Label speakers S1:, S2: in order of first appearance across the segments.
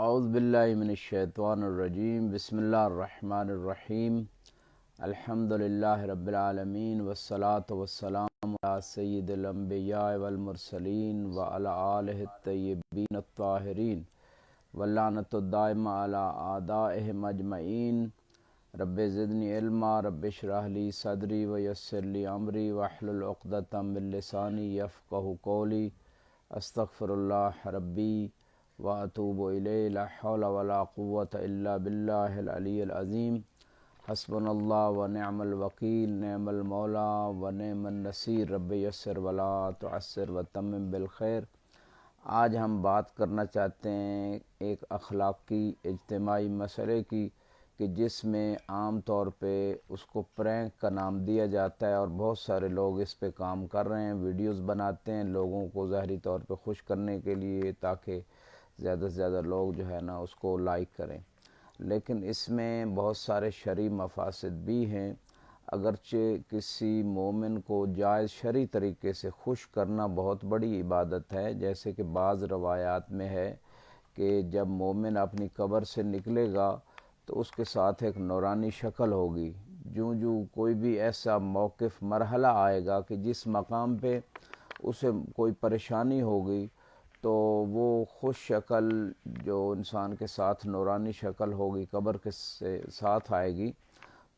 S1: اعوذ باللہ من الشیطان الرجیم بسم اللہ الرحمن الرحیم الحمد للہ رب العالمین والصلاة والسلام علی سید الانبیاء والمرسلین وعلی آلہ الطیبین الطاہرین واللعنۃ الدائمہ علی اعدائہم اجمعین۔ رب زدنی علما، رب اشرح لی صدری ویسر لی امری واحلل عقدۃ من لسانی یفقہوا قولی۔ استغفر اللہ ربی واتوب الیہ، لا حول ولا قوۃ الا باللہ العلی العظیم۔ حسبنا اللہ ونعم الوکیل، نعم المولا ونعم النصیر۔ رب یسر ولا تعسر وتمم بالخیر۔ آج ہم بات کرنا چاہتے ہیں ایک اخلاقی اجتماعی مسئلے کی کہ جس میں عام طور پہ اس کو پرینک کا نام دیا جاتا ہے، اور بہت سارے لوگ اس پہ کام کر رہے ہیں، ویڈیوز بناتے ہیں لوگوں کو ظاہری طور پہ خوش کرنے کے لیے، تاکہ زیادہ سے زیادہ لوگ جو ہے نا اس کو لائک کریں، لیکن اس میں بہت سارے شرعی مفاسد بھی ہیں۔ اگرچہ کسی مومن کو جائز شرعی طریقے سے خوش کرنا بہت بڑی عبادت ہے، جیسے کہ بعض روایات میں ہے کہ جب مومن اپنی قبر سے نکلے گا تو اس کے ساتھ ایک نورانی شکل ہوگی۔ جو کوئی بھی ایسا موقف مرحلہ آئے گا کہ جس مقام پہ اسے کوئی پریشانی ہوگی، تو وہ خوش شکل جو انسان کے ساتھ نورانی شکل ہوگی قبر کے ساتھ آئے گی،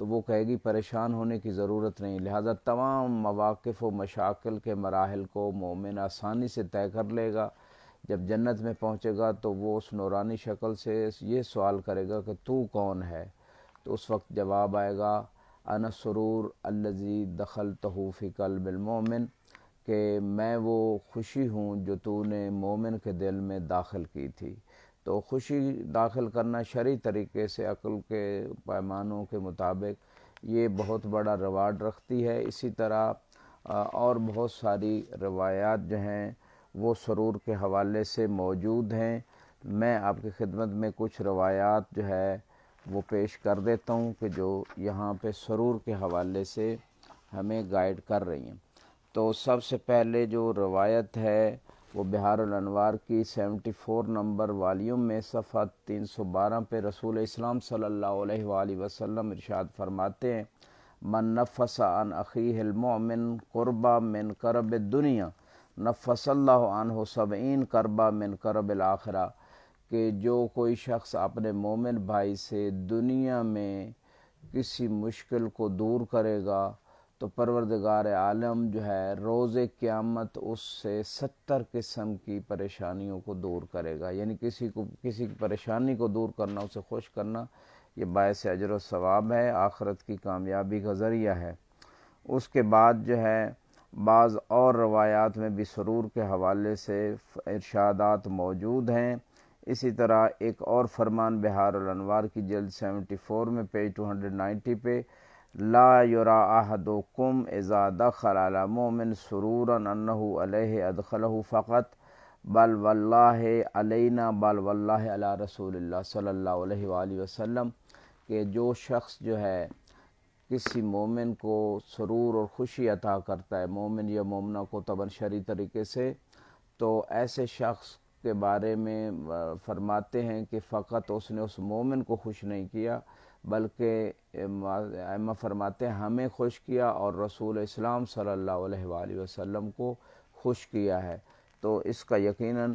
S1: تو وہ کہے گی پریشان ہونے کی ضرورت نہیں۔ لہذا تمام مواقف و مشاکل کے مراحل کو مومن آسانی سے طے کر لے گا۔ جب جنت میں پہنچے گا تو وہ اس نورانی شکل سے یہ سوال کرے گا کہ تو کون ہے؟ تو اس وقت جواب آئے گا انا السرور الذی دخلتہ فی قلب المؤمن، کہ میں وہ خوشی ہوں جو تو نے مومن کے دل میں داخل کی تھی۔ تو خوشی داخل کرنا شرعی طریقے سے عقل کے پیمانوں کے مطابق یہ بہت بڑا ریوارڈ رکھتی ہے۔ اسی طرح اور بہت ساری روایات جو ہیں وہ سرور کے حوالے سے موجود ہیں۔ میں آپ کی خدمت میں کچھ روایات جو ہے وہ پیش کر دیتا ہوں کہ جو یہاں پہ سرور کے حوالے سے ہمیں گائیڈ کر رہی ہیں۔ تو سب سے پہلے جو روایت ہے وہ بحار الانوار کی 74 نمبر والیوم میں صفحہ 312 پہ رسول اسلام صلی اللہ علیہ وآلہ وسلم ارشاد فرماتے ہیں من نفس عن اخیہ المؤمن قربا من کرب الدنیا نفس اللہ عنہ 70 کربا من کرب الآخرہ، کہ جو کوئی شخص اپنے مومن بھائی سے دنیا میں کسی مشکل کو دور کرے گا تو پروردگار عالم جو ہے روز قیامت اس سے 70 قسم کی پریشانیوں کو دور کرے گا۔ یعنی کسی کی پریشانی کو دور کرنا، اسے خوش کرنا، یہ باعث اجر و ثواب ہے، آخرت کی کامیابی کا ذریعہ ہے۔ اس کے بعد جو ہے بعض اور روایات میں بھی سرور کے حوالے سے ارشادات موجود ہیں۔ اسی طرح ایک اور فرمان بحار الانوار کی جلد 74 میں پیج 290 پہ لا یرا احدکم اذا دخل علی مؤمن سرورا انہ علیہ ادخلہ فقط بل واللہ علینا بل واللہ علی رسول اللہ صلی اللہ علیہ وآلہ وسلم، کہ جو شخص جو ہے کسی مومن کو سرور اور خوشی عطا کرتا ہے، مومن یا مومنہ کو طبعاً شرعی طریقے سے، تو ایسے شخص کے بارے میں فرماتے ہیں کہ فقط اس نے اس مومن کو خوش نہیں کیا، بلکہ ائمہ فرماتے ہیں ہمیں خوش کیا اور رسول اسلام صلی اللہ علیہ وآلہ وسلم کو خوش کیا ہے۔ تو اس کا یقیناً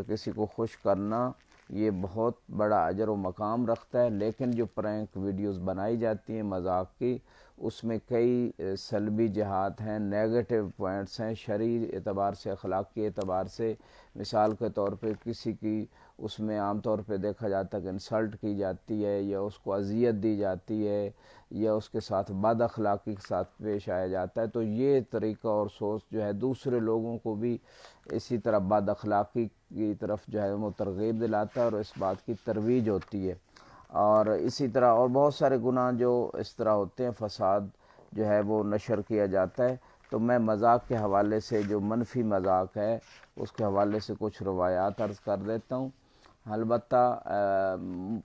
S1: کسی کو خوش کرنا یہ بہت بڑا اجر و مقام رکھتا ہے۔ لیکن جو پرینک ویڈیوز بنائی جاتی ہیں مذاق کی، اس میں کئی سلبی جہات ہیں، نیگیٹو پوائنٹس ہیں شرعی اعتبار سے، اخلاقی اعتبار سے۔ مثال کے طور پہ کسی کی اس میں عام طور پہ دیکھا جاتا ہے کہ انسلٹ کی جاتی ہے، یا اس کو اذیت دی جاتی ہے، یا اس کے ساتھ بد اخلاقی کے ساتھ پیش آیا جاتا ہے۔ تو یہ طریقہ اور سوچ جو ہے دوسرے لوگوں کو بھی اسی طرح بد اخلاقی کی طرف جو ہے وہ ترغیب دلاتا ہے، اور اس بات کی ترویج ہوتی ہے۔ اور اسی طرح اور بہت سارے گناہ جو اس طرح ہوتے ہیں، فساد جو ہے وہ نشر کیا جاتا ہے۔ تو میں مذاق کے حوالے سے جو منفی مذاق ہے اس کے حوالے سے کچھ روایات عرض کر دیتا ہوں۔ البتہ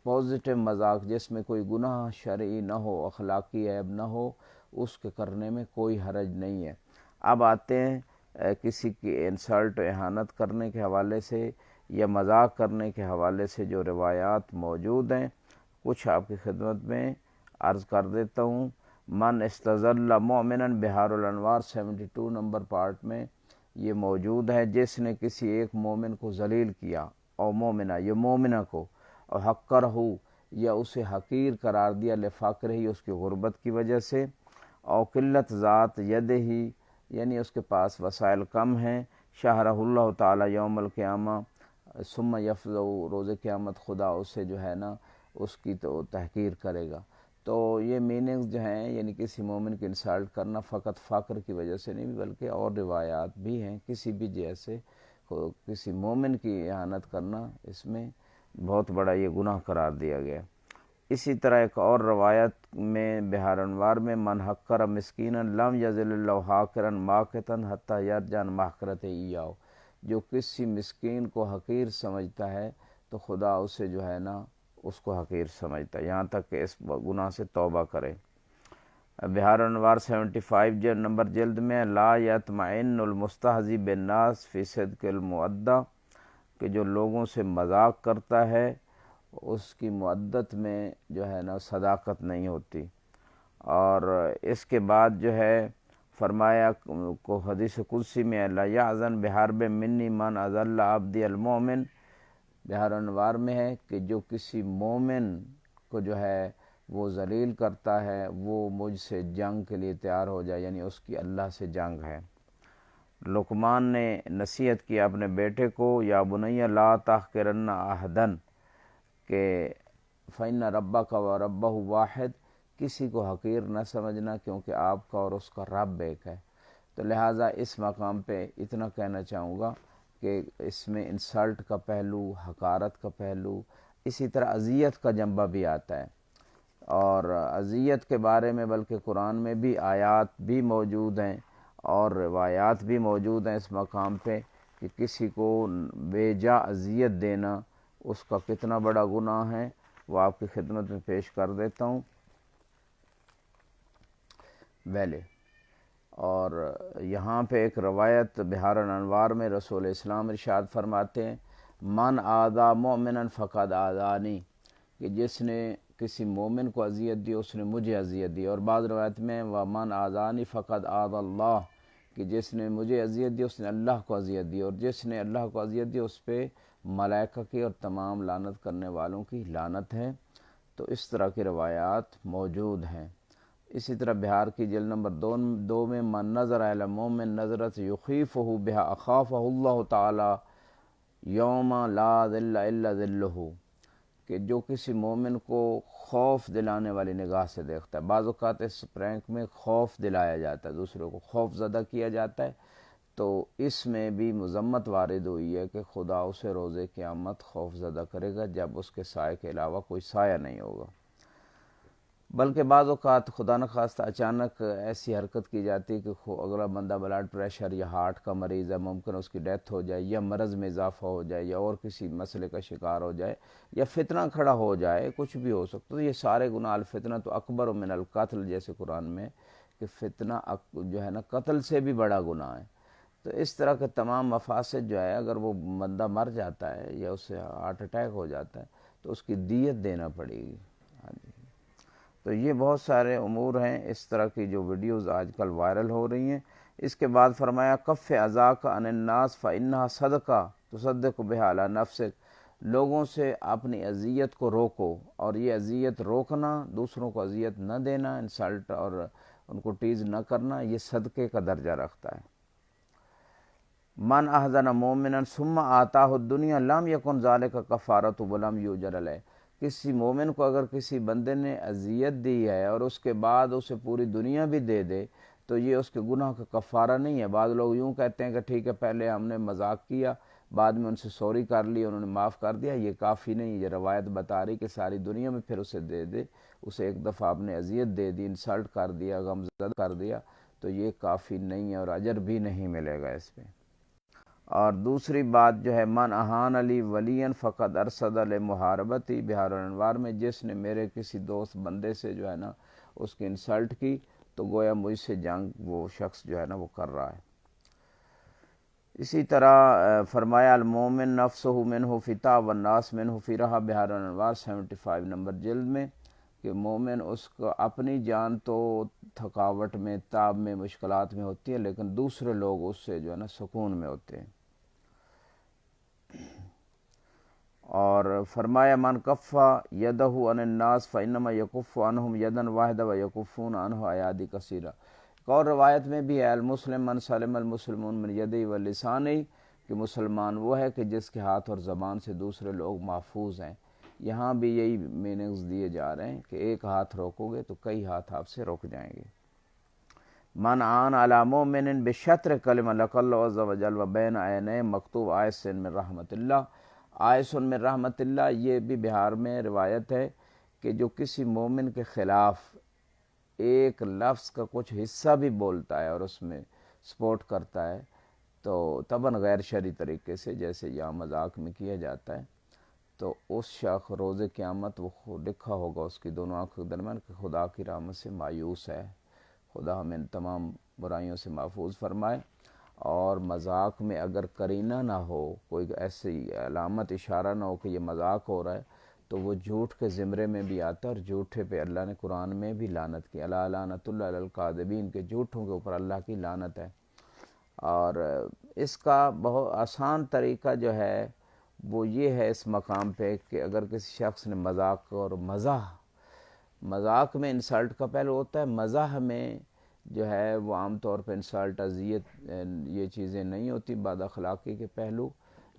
S1: پازیٹیو مذاق جس میں کوئی گناہ شرعی نہ ہو، اخلاقی عیب نہ ہو، اس کے کرنے میں کوئی حرج نہیں ہے۔ اب آتے ہیں کسی کی انسلٹ و اہانت کرنے کے حوالے سے، یا مذاق کرنے کے حوالے سے جو روایات موجود ہیں کچھ آپ کی خدمت میں عرض کر دیتا ہوں۔ من استظل مومنا بہار الانوار 72 نمبر پارٹ میں یہ موجود ہے، جس نے کسی ایک مومن کو ذلیل کیا اور مومنہ یا مومنہ کو، اور حقر ہو یا اسے حقیر قرار دیا، لفقر ہی اس کی غربت کی وجہ سے، اور قلت ذات ید ہی یعنی اس کے پاس وسائل کم ہیں، شہرہ اللہ تعالی یوم القیامہ ثم یفضع، روز قیامت خدا اسے جو ہے نا اس کی تو تحقیر کرے گا۔ تو یہ میننگز جو ہیں یعنی کسی مومن کی انسلٹ کرنا فقط فقر کی وجہ سے نہیں بلکہ اور روایات بھی ہیں، کسی بھی جیسے کسی مومن کی اہانت کرنا اس میں بہت بڑا یہ گناہ قرار دیا گیا۔ اسی طرح ایک اور روایت میں بہار انوار میں من حقر مسکینا لم یزل اللہ حاقرا ماقتا حتی یرجع محقرت ایاہ، جو کسی مسکین کو حقیر سمجھتا ہے تو خدا اسے جو ہے نا اس کو حقیر سمجھتا ہے یہاں تک کہ اس گناہ سے توبہ کرے۔ بہار انوار 75 نمبر جلد میں لا یطمئن المستہزی بالناس فی صدق المؤدہ، کہ جو لوگوں سے مذاق کرتا ہے اس کی مؤدت میں جو ہے نا صداقت نہیں ہوتی۔ اور اس کے بعد جو ہے فرمایا کو حدیث قدسی میں لا یحزن بحرب منی من اذل عبدی المؤمن، بہار انوار میں ہے کہ جو کسی مومن کو جو ہے وہ ذلیل کرتا ہے وہ مجھ سے جنگ کے لیے تیار ہو جائے، یعنی اس کی اللہ سے جنگ ہے۔ لقمان نے نصیحت کی اپنے بیٹے کو، یا بنی لا تحقرن احدا، کہ فإن ربک و ربہ واحد، کسی کو حقیر نہ سمجھنا کیونکہ آپ کا اور اس کا رب ایک ہے۔ تو لہٰذا اس مقام پہ اتنا کہنا چاہوں گا کہ اس میں انسلٹ کا پہلو، حقارت کا پہلو، اسی طرح اذیت کا جنبہ بھی آتا ہے، اور اذیت کے بارے میں بلکہ قرآن میں بھی آیات بھی موجود ہیں اور روایات بھی موجود ہیں اس مقام پہ کہ کسی کو بے جا اذیت دینا اس کا کتنا بڑا گناہ ہے، وہ آپ کی خدمت میں پیش کر دیتا ہوں پہلے۔ اور یہاں پہ ایک روایت بہار الانوار میں رسول اسلام ارشاد فرماتے ہیں من آذا مومنا فقد آذانی، کہ جس نے کسی مومن کو اذیت دی اس نے مجھے اذیت دی، اور بعض روایت میں ومن آذانی فقد آذى اللہ، کہ جس نے مجھے اذیت دی اس نے اللہ کو اذیت دی، اور جس نے اللہ کو اذیت دی اس پہ ملائکہ کی اور تمام لعنت کرنے والوں کی لعنت ہے۔ تو اس طرح کی روایات موجود ہیں۔ اسی طرح بہار کی جلد نمبر 2 میں من نظر الی مومن نظرت یخیفہ بہا اخافہ اللہ تعالی یوم لا ظل الا ظلہ، کہ جو کسی مومن کو خوف دلانے والی نگاہ سے دیکھتا ہے۔ بعض اوقات اس پرینک میں خوف دلایا جاتا ہے، دوسروں کو خوف زدہ کیا جاتا ہے، تو اس میں بھی مذمت وارد ہوئی ہے کہ خدا اسے روز قیامت خوف زدہ کرے گا جب اس کے سائے کے علاوہ کوئی سایہ نہیں ہوگا۔ بلکہ بعض اوقات خدا نخواستہ اچانک ایسی حرکت کی جاتی ہے کہ اگلا بندہ بلڈ پریشر یا ہارٹ کا مریض ہے، ممکن اس کی ڈیتھ ہو جائے یا مرض میں اضافہ ہو جائے یا اور کسی مسئلے کا شکار ہو جائے یا فتنہ کھڑا ہو جائے، کچھ بھی ہو سکتا ہے۔ یہ سارے گناہ الفتنہ تو اکبر من القتل، جیسے قرآن میں کہ فتنہ جو ہے نا قتل سے بھی بڑا گناہ ہے۔ تو اس طرح کے تمام مفاسد جو ہے، اگر وہ بندہ مر جاتا ہے یا اسے ہارٹ اٹیک ہو جاتا ہے تو اس کی دیت دینا پڑے گی۔ تو یہ بہت سارے امور ہیں اس طرح کی جو ویڈیوز آج کل وائرل ہو رہی ہیں۔ اس کے بعد فرمایا کف اذاک عن الناس فانھا صدقہ تصدق بها علی نفسک، لوگوں سے اپنی اذیت کو روکو، اور یہ اذیت روکنا، دوسروں کو اذیت نہ دینا، انسلٹ اور ان کو ٹیز نہ کرنا، یہ صدقے کا درجہ رکھتا ہے۔ من احزن مومنا ثم آتاہ الدنیا لم یکن ذلک کفارۃ ولم یؤجر علیہ، کسی مومن کو اگر کسی بندے نے اذیت دی ہے اور اس کے بعد اسے پوری دنیا بھی دے دے تو یہ اس کے گناہ کا کفارہ نہیں ہے۔ بعض لوگ یوں کہتے ہیں کہ ٹھیک ہے پہلے ہم نے مذاق کیا، بعد میں ان سے سوری کر لی، انہوں نے معاف کر دیا، یہ کافی نہیں۔ یہ روایت بتا رہی کہ ساری دنیا میں پھر اسے دے دے، اسے ایک دفعہ آپ نے اذیت دے دی، انسلٹ کر دیا، غمزدہ کر دیا، تو یہ کافی نہیں ہے اور اجر بھی نہیں ملے گا اس میں۔ اور دوسری بات جو ہے من اہان علی ولین فقد ارصد لمحاربتی، بہار الانوار میں جس نے میرے کسی دوست بندے سے جو ہے نا اس کی انسلٹ کی تو گویا مجھ سے جنگ وہ شخص جو ہے نا وہ کر رہا ہے۔ اسی طرح فرمایا المومن نفسہ منہ فتا والناس منہ فی رہا بہار الانوار 75 نمبر جلد میں، کہ مومن اس کو اپنی جان تو تھکاوٹ میں، تاب میں، مشکلات میں ہوتی ہے، لیکن دوسرے لوگ اس سے جو ہے نا سکون میں ہوتے ہیں۔ اور فرمایا من کفا یدہ عن الناس فانما یکف عنہم یدا واحدہ ویکفون عنہ ایادی کثیرہ۔ ایک اور روایت میں بھی ہے المسلم من سلم المسلمون من یدہ ولسانہ، کہ مسلمان وہ ہے کہ جس کے ہاتھ اور زبان سے دوسرے لوگ محفوظ ہیں۔ یہاں بھی یہی میننگز دیے جا رہے ہیں کہ ایک ہاتھ روکو گے تو کئی ہاتھ آپ سے رک جائیں گے۔ من عان علی مومن بشطر کلمہ لقی اللہ عز وجل و بین عینیہ مکتوب آیس من رحمت اللہ۔ آیس من رحمت اللہ، یہ بھی بہار میں روایت ہے کہ جو کسی مومن کے خلاف ایک لفظ کا کچھ حصہ بھی بولتا ہے اور اس میں سپورٹ کرتا ہے، تو طبعاً غیر شرعی طریقے سے، جیسے یہاں مذاق میں کیا جاتا ہے، تو اس شخص روز قیامت وہ لکھا ہوگا اس کی دونوں آنکھوں کے درمیان کہ خدا کی رحمت سے مایوس ہے، خدا ہمیں ان تمام برائیوں سے محفوظ فرمائے۔ اور مذاق میں اگر قرینہ نہ ہو، کوئی ایسی علامت اشارہ نہ ہو کہ یہ مذاق ہو رہا ہے، تو وہ جھوٹ کے زمرے میں بھی آتا ہے، اور جھوٹے پہ اللہ نے قرآن میں بھی لعنت کی، الا لعنت اللہ علی الکاذبین، کے جھوٹوں کے اوپر اللہ کی لعنت ہے۔ اور اس کا بہت آسان طریقہ جو ہے وہ یہ ہے اس مقام پہ کہ اگر کسی شخص نے مذاق اور مذاق میں انسلٹ کا پہلو ہوتا ہے، مزاح میں جو ہے وہ عام طور پہ انسلٹ، اذیت، یہ چیزیں نہیں ہوتی، بد اخلاقی کے پہلو،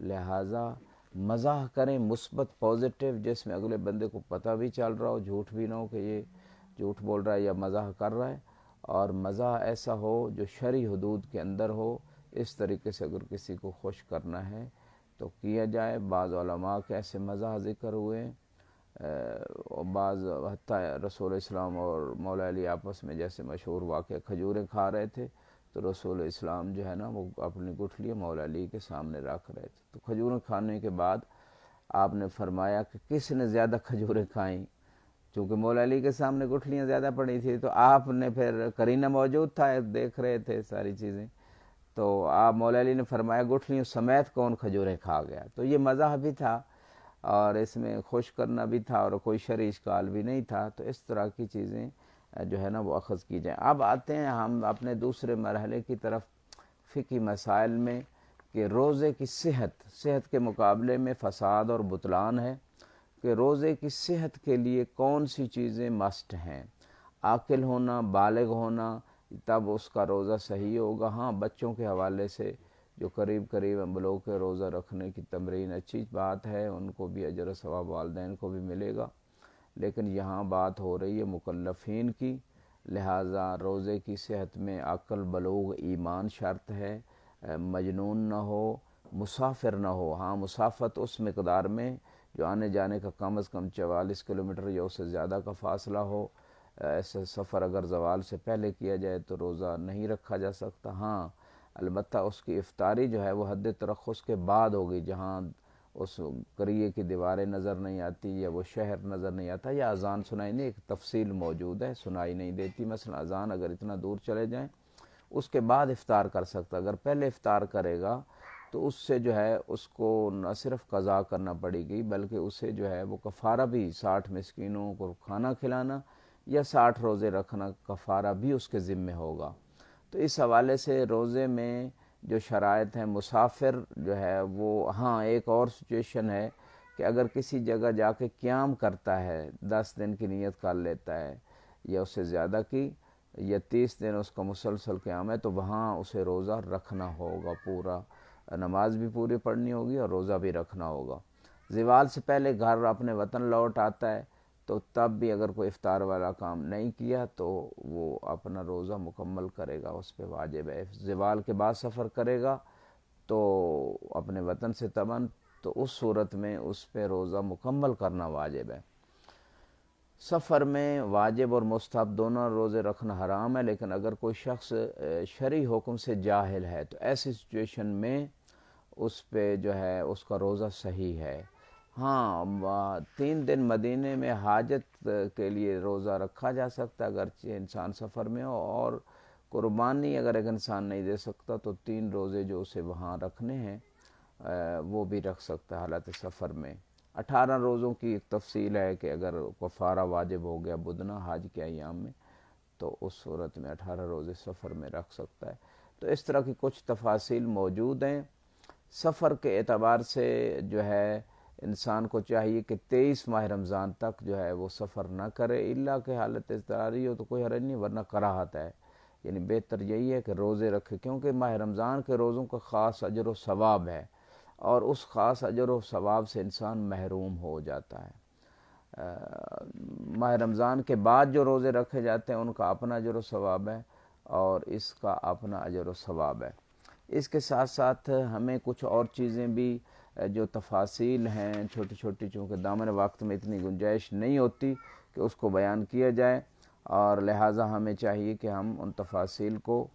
S1: لہٰذا مزاح کریں مثبت پازیٹیو، جس میں اگلے بندے کو پتہ بھی چل رہا ہو، جھوٹ بھی نہ ہو کہ یہ جھوٹ بول رہا ہے یا مزاح کر رہا ہے، اور مزاح ایسا ہو جو شرعی حدود کے اندر ہو۔ اس طریقے سے اگر کسی کو خوش کرنا ہے تو کیا جائے۔ بعض علماء کے ایسے مزاح ذکر ہوئے ہیں، اور بعض حتیٰ رسول اسلام اور مولا علی آپس میں جیسے مشہور واقعہ، کھجوریں کھا رہے تھے تو رسول اسلام جو ہے نا وہ اپنی گٹھلیاں مولا علی کے سامنے رکھ رہے تھے، تو کھجوریں کھانے کے بعد آپ نے فرمایا کہ کس نے زیادہ کھجوریں کھائیں، چونکہ مولا علی کے سامنے گٹھلیاں زیادہ پڑی تھی، تو آپ نے پھر قرینہ موجود تھا، دیکھ رہے تھے ساری چیزیں، تو آپ مولا علی نے فرمایا گٹھلیوں سمیت کون کھجوریں کھا گیا۔ تو یہ مزاح بھی تھا اور اس میں خوش کرنا بھی تھا، اور کوئی شرعی اشکال بھی نہیں تھا، تو اس طرح کی چیزیں جو ہے نا وہ اخذ کی جائیں۔ اب آتے ہیں ہم اپنے دوسرے مرحلے کی طرف فقہی مسائل میں، کہ روزے کی صحت کے مقابلے میں فساد اور بطلان ہے، کہ روزے کی صحت کے لیے کون سی چیزیں مسٹ ہیں۔ عاقل ہونا، بالغ ہونا، تب اس کا روزہ صحیح ہوگا۔ ہاں بچوں کے حوالے سے جو قریب ہم لوگ کے روزہ رکھنے کی تمرین اچھی بات ہے، ان کو بھی اجر و ثواب والدین کو بھی ملے گا، لیکن یہاں بات ہو رہی ہے مکلفین کی، لہٰذا روزے کی صحت میں عقل، بلوغ، ایمان شرط ہے، مجنون نہ ہو، مسافر نہ ہو۔ ہاں مسافت اس مقدار میں جو آنے جانے کا کم از کم 44 کلومیٹر یا اس سے زیادہ کا فاصلہ ہو، ایسے سفر اگر زوال سے پہلے کیا جائے تو روزہ نہیں رکھا جا سکتا۔ ہاں البتہ اس کی افطاری جو ہے وہ حد ترخص کے بعد ہوگی، جہاں اس قریے کی دیواریں نظر نہیں آتی یا وہ شہر نظر نہیں آتا یا اذان سنائی نہیں، ایک تفصیل موجود ہے، سنائی نہیں دیتی، مثلا اذان اگر اتنا دور چلے جائیں اس کے بعد افطار کر سکتا، اگر پہلے افطار کرے گا تو اس سے جو ہے اس کو نہ صرف قضا کرنا پڑے گی بلکہ اسے جو ہے وہ کفارہ بھی 60 مسکینوں کو کھانا کھلانا یا 60 روزے رکھنا کفارہ بھی اس کے ذمہ ہوگا۔ تو اس حوالے سے روزے میں جو شرائط ہیں، مسافر جو ہے وہ، ہاں ایک اور سچویشن ہے کہ اگر کسی جگہ جا کے قیام کرتا ہے، 10 دن کی نیت کر لیتا ہے یا اس سے زیادہ کی، یا 30 دن اس کا مسلسل قیام ہے، تو وہاں اسے روزہ رکھنا ہوگا، پورا نماز بھی پوری پڑھنی ہوگی اور روزہ بھی رکھنا ہوگا۔ زوال سے پہلے گھر اپنے وطن لوٹ آتا ہے تو تب بھی اگر کوئی افطار والا کام نہیں کیا تو وہ اپنا روزہ مکمل کرے گا، اس پہ واجب ہے۔ زوال کے بعد سفر کرے گا تو اپنے وطن سے طبعاً، تو اس صورت میں اس پہ روزہ مکمل کرنا واجب ہے۔ سفر میں واجب اور مستحب دونوں روزے رکھنا حرام ہے، لیکن اگر کوئی شخص شرعی حکم سے جاہل ہے تو ایسی سچویشن میں اس پہ جو ہے اس کا روزہ صحیح ہے۔ ہاں 3 دن مدینے میں حاجت کے لیے روزہ رکھا جا سکتا ہے اگرچہ انسان سفر میں ہو، اور قربانی اگر ایک انسان نہیں دے سکتا تو 3 روزے جو اسے وہاں رکھنے ہیں وہ بھی رکھ سکتا ہے حالت سفر میں۔ 18 روزوں کی ایک تفصیل ہے کہ اگر کفارہ واجب ہو گیا بدنہ حج کے ایام میں تو اس صورت میں 18 روزے سفر میں رکھ سکتا ہے۔ تو اس طرح کی کچھ تفاصیل موجود ہیں۔ سفر کے اعتبار سے جو ہے انسان کو چاہیے کہ 23 ماہ رمضان تک جو ہے وہ سفر نہ کرے، الا کہ حالت اضطراری ہو تو کوئی حرج نہیں، ورنہ کراہت ہے۔ یعنی بہتر یہی ہے کہ روزے رکھے، کیونکہ ماہ رمضان کے روزوں کا خاص اجر و ثواب ہے، اور اس خاص اجر و ثواب سے انسان محروم ہو جاتا ہے۔ ماہ رمضان کے بعد جو روزے رکھے جاتے ہیں ان کا اپنا اجر و ثواب ہے، اور اس کا اپنا اجر و ثواب ہے۔ اس کے ساتھ ساتھ ہمیں کچھ اور چیزیں بھی جو تفاصیل ہیں چھوٹی چھوٹی، چونکہ دامن وقت میں اتنی گنجائش نہیں ہوتی کہ اس کو بیان کیا جائے، اور لہٰذا ہمیں چاہیے کہ ہم ان تفاصیل کو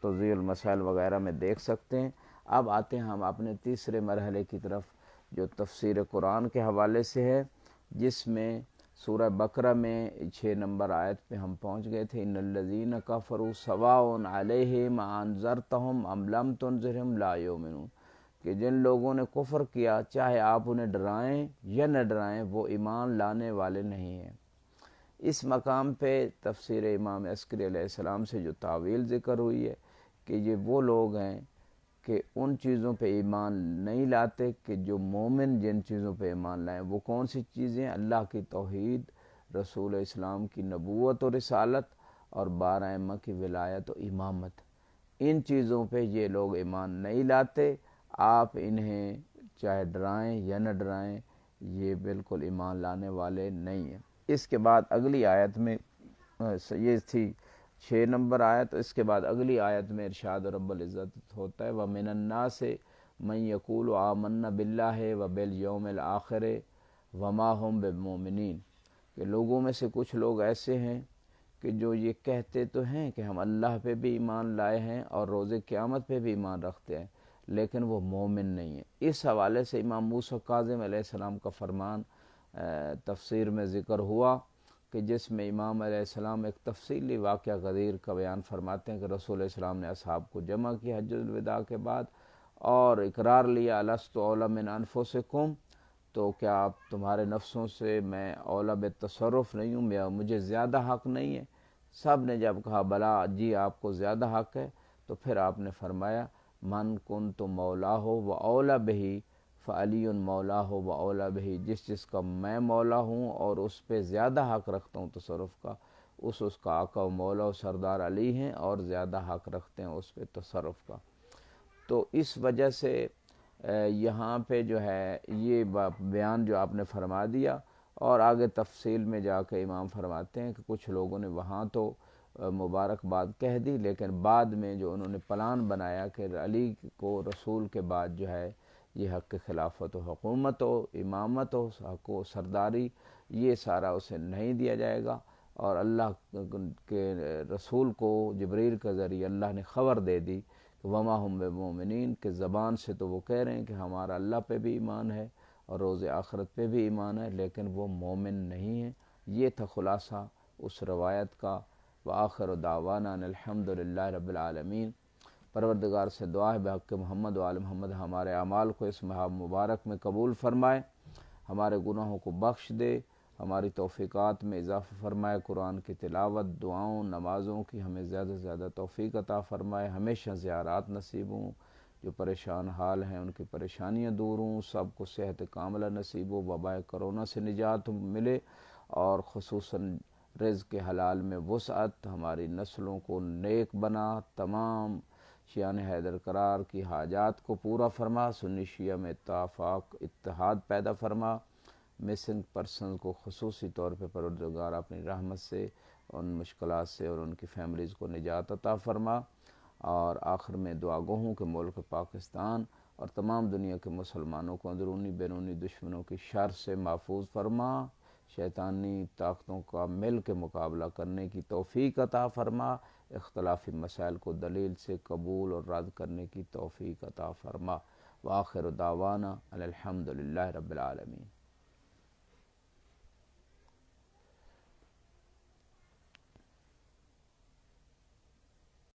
S1: توضیح المسائل وغیرہ میں دیکھ سکتے ہیں۔ اب آتے ہیں ہم اپنے تیسرے مرحلے کی طرف جو تفسیر قرآن کے حوالے سے ہے، جس میں سورہ بقرہ میں 6 نمبر آیت پہ ہم پہنچ گئے تھے۔ ان الذین کفروا سواء علیہم انذرتہم ام لم تنذرہم لا یؤمنون، کہ جن لوگوں نے کفر کیا چاہے آپ انہیں ڈرائیں یا نہ ڈرائیں وہ ایمان لانے والے نہیں ہیں۔ اس مقام پہ تفسیر امام عسکری علیہ السلام سے جو تعویل ذکر ہوئی ہے کہ یہ وہ لوگ ہیں کہ ان چیزوں پہ ایمان نہیں لاتے کہ جو مومن جن چیزوں پہ ایمان لائیں۔ وہ کون سی چیزیں؟ اللہ کی توحید، رسول اسلام کی نبوت و رسالت، اور 12 ائمہ کی ولایت و امامت۔ ان چیزوں پہ یہ لوگ ایمان نہیں لاتے، آپ انہیں چاہے ڈرائیں یا نہ ڈرائیں یہ بالکل ایمان لانے والے نہیں ہیں۔ اس کے بعد اگلی آیت میں یہ تھی 6 نمبر آیت، اس کے بعد اگلی آیت میں ارشاد رب العزت ہوتا ہے وَمِنَ النَّاسِ مَن يَقُولُ آمَنَّا بِاللَّهِ وَبِالْيَوْمِ الْآخِرِ وَمَا هُمْ بِمُؤْمِنِينَ، کہ لوگوں میں سے کچھ لوگ ایسے ہیں کہ جو یہ کہتے تو ہیں کہ ہم اللہ پہ بھی ایمان لائے ہیں اور روز قیامت پہ بھی ایمان رکھتے ہیں، لیکن وہ مومن نہیں ہیں۔ اس حوالے سے امام موسیٰ کاظم علیہ السلام کا فرمان تفسیر میں ذکر ہوا کہ جس میں امام علیہ السلام ایک تفصیلی واقعہ غدیر کا بیان فرماتے ہیں کہ رسول السلام نے اصحاب کو جمع کیا حجۃ الوداع کے بعد اور اقرار لیا الست اولی من انفسکم، تو کیا آپ تمہارے نفسوں سے میں اولی بالتصرف نہیں ہوں، مجھے زیادہ حق نہیں ہے؟ سب نے جب کہا بلا جی آپ کو زیادہ حق ہے، تو پھر آپ نے فرمایا من کنت مولاه و اولی بہ فعلی مولاه و اولی بہ، جس کا میں مولا ہوں اور اس پہ زیادہ حق رکھتا ہوں تصرف کا، اس کا آقا و مولا و سردار علی ہیں اور زیادہ حق رکھتے ہیں اس پہ تصرف کا۔ تو اس وجہ سے یہاں پہ جو ہے یہ بیان جو آپ نے فرما دیا، اور آگے تفصیل میں جا کے امام فرماتے ہیں کہ کچھ لوگوں نے وہاں تو مبارکباد کہہ دی، لیکن بعد میں جو انہوں نے پلان بنایا کہ علی کو رسول کے بعد جو ہے یہ حق خلافت و حکومت و امامت و حق و سرداری یہ سارا اسے نہیں دیا جائے گا، اور اللہ کے رسول کو جبریل کے ذریعے اللہ نے خبر دے دی کہ وما ہم بمؤمنین، کہ زبان سے تو وہ کہہ رہے ہیں کہ ہمارا اللہ پہ بھی ایمان ہے اور روز آخرت پہ بھی ایمان ہے، لیکن وہ مومن نہیں ہیں۔ یہ تھا خلاصہ اس روایت کا۔ وآخر دعوانا ان الحمد للہ رب العالمین۔ پروردگار سے دعا ہے بحق محمد و آل محمد ہمارے اعمال کو اس ماہ مبارک میں قبول فرمائے، ہمارے گناہوں کو بخش دے، ہماری توفیقات میں اضافہ فرمائے، قرآن کی تلاوت، دعاؤں، نمازوں کی ہمیں زیادہ سے زیادہ توفیق عطا فرمائے، ہمیشہ زیارات نصیب ہوں، جو پریشان حال ہیں ان کی پریشانیاں دور ہوں، سب کو صحت کاملہ نصیب ہو، وبا کرونا سے نجات ملے، اور خصوصاً رزق حلال میں وسعت، ہماری نسلوں کو نیک بنا، تمام شیعان حیدر قرار کی حاجات کو پورا فرما، سنی شیعہ میں اتحاد پیدا فرما، مسنگ پرسنز کو خصوصی طور پہ پروردگار اپنی رحمت سے ان مشکلات سے اور ان کی فیملیز کو نجات عطا فرما، اور آخر میں دعا گوہوں کہ ملک پاکستان اور تمام دنیا کے مسلمانوں کو اندرونی بیرونی دشمنوں کی شر سے محفوظ فرما، شیطانی طاقتوں کا مل کے مقابلہ کرنے کی توفیق عطا فرما، اختلافی مسائل کو دلیل سے قبول اور رد کرنے کی توفیق عطا فرما۔ وآخر دعوانا الحمد للہ رب العالمین۔